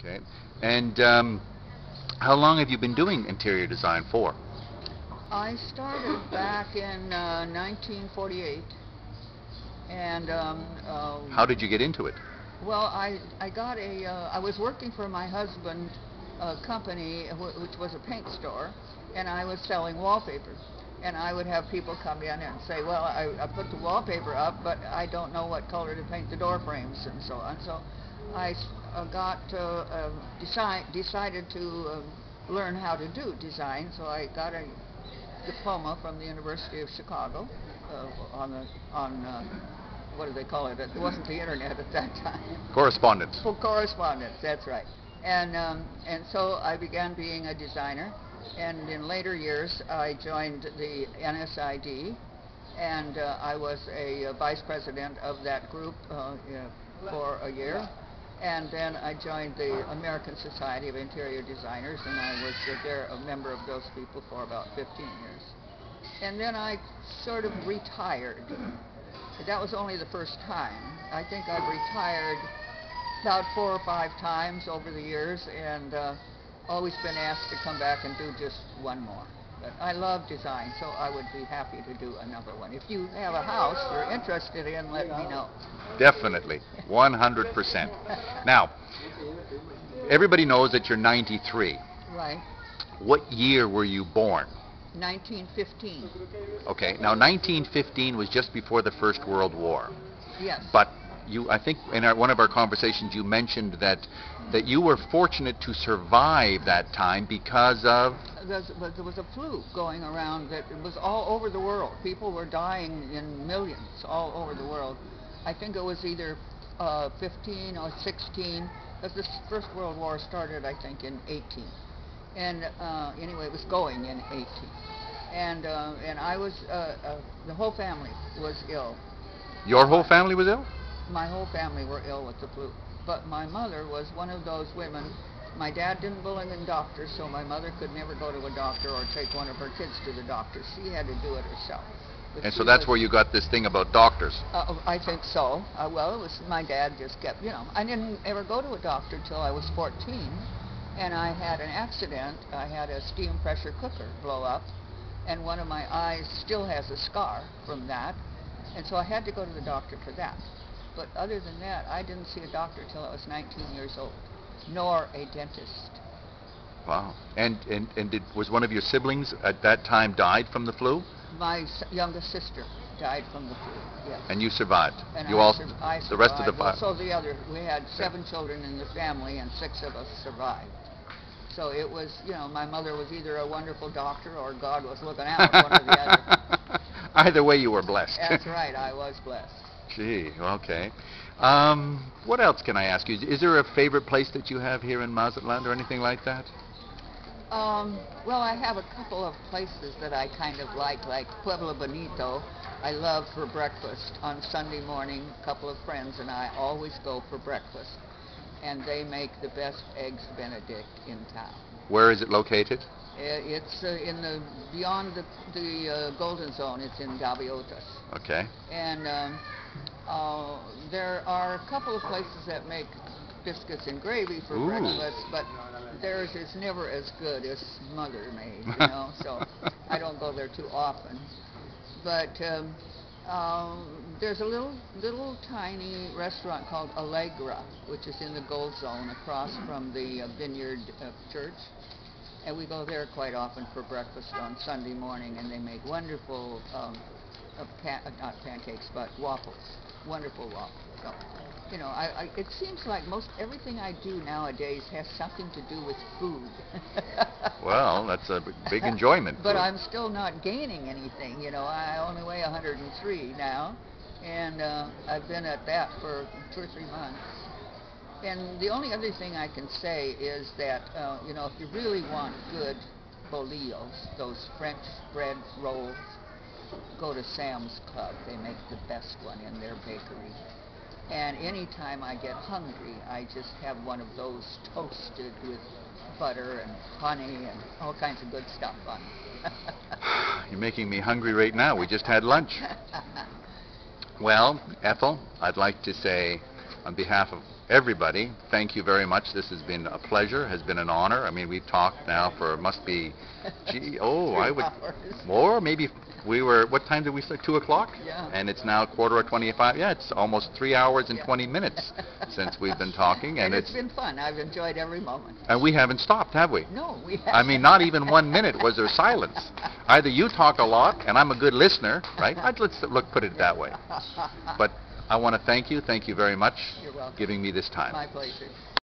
Okay. And how long have you been doing interior design for? I started back in 1948, and How did you get into it? well, I got I was working for my husband's company, which was a paint store, and I was selling wallpaper. And I would have people come in and say, well, I put the wallpaper up, but I don't know what color to paint the door frames and so on. So I decided to learn how to do design. So I got a diploma from the University of Chicago on what do they call it? It wasn't the internet at that time. Correspondence. For correspondence, that's right. And so I began being a designer. And in later years, I joined the NSID, and I was a vice president of that group for a year. And then I joined the American Society of Interior Designers, and I was there a member of those people for about 15 years. And then I sort of retired. That was only the first time. I think I've retired about 4 or 5 times over the years, and always been asked to come back and do just one more. But I love design, so I would be happy to do another one. If you have a house you're interested in, let me know. Definitely, 100%. Now, everybody knows that you're 93. Right. What year were you born? 1915. Okay, now 1915 was just before the First World War. Yes. But I think in one of our conversations you mentioned that you were fortunate to survive that time because of... There was a flu going around that it was all over the world. People were dying in millions all over the world. I think it was either 15 or 16, because the First World War started, I think, in 18. And anyway, it was going in 18. And I was, the whole family was ill. Your whole family was ill? My whole family were ill with the flu. But my mother was one of those women. My dad didn't believe in doctors, so my mother could never go to a doctor or take one of her kids to the doctor. She had to do it herself. And so that's where you got this thing about doctors. I think so. Well, it was my dad just kept, I didn't ever go to a doctor till I was 14, and I had an accident. I had a steam pressure cooker blow up, and one of my eyes still has a scar from that, and so I had to go to the doctor for that. But other than that, I didn't see a doctor till I was 19 years old, nor a dentist. Wow. And was one of your siblings at that time died from the flu? My youngest sister died from the flu, yes. And you survived? And I survived. The rest of the five? So we had 7 children in the family, and 6 of us survived. So it was, my mother was either a wonderful doctor or God was looking out, one or the other. Either way, you were blessed. That's right, I was blessed. Gee, okay. What else can I ask you? Is there a favorite place that you have here in Mazatlan or anything like that? Well, I have a couple of places that I kind of like Pueblo Bonito. I love for breakfast. On Sunday morning, a couple of friends and I always go for breakfast. And they make the best eggs Benedict in town. Where is it located? It's beyond the Golden Zone. It's in Gaviotas. Okay. And there are a couple of places that make biscuits and gravy for breakfast, but theirs is never as good as Mother made, so I don't go there too often. But there's a little tiny restaurant called Allegra, which is in the Gold Zone across from the Vineyard Church. And we go there quite often for breakfast on Sunday morning, and they make wonderful, not pancakes, but waffles. Wonderful waffles. So, it seems like everything I do nowadays has something to do with food. Well, that's a big enjoyment. But I'm still not gaining anything. I only weigh 103 now, and I've been at that for 2 or 3 months. And the only other thing I can say is that, if you really want good bolillos, those French bread rolls, go to Sam's Club. They make the best one in their bakery. And anytime I get hungry, I just have one of those toasted with butter and honey and all kinds of good stuff on it. You're making me hungry right now. We just had lunch. Well, Ethel, I'd like to say, on behalf of everybody, thank you very much. This has been a pleasure, has been an honor. I mean, we've talked now for, must be, gee, oh, I would, 3 hours. more, maybe, we were, what time did we start, 2 o'clock? Yeah. And it's now 4:25, yeah, it's almost 3 hours and 20 minutes since we've been talking, and it's been fun. I've enjoyed every moment. and we haven't stopped, have we? No, we haven't. I mean, not even 1 minute was there silence. Either you talk a lot, and I'm a good listener, right? Let's put it that way. But I want to thank you very much You're welcome. giving me this time. My pleasure.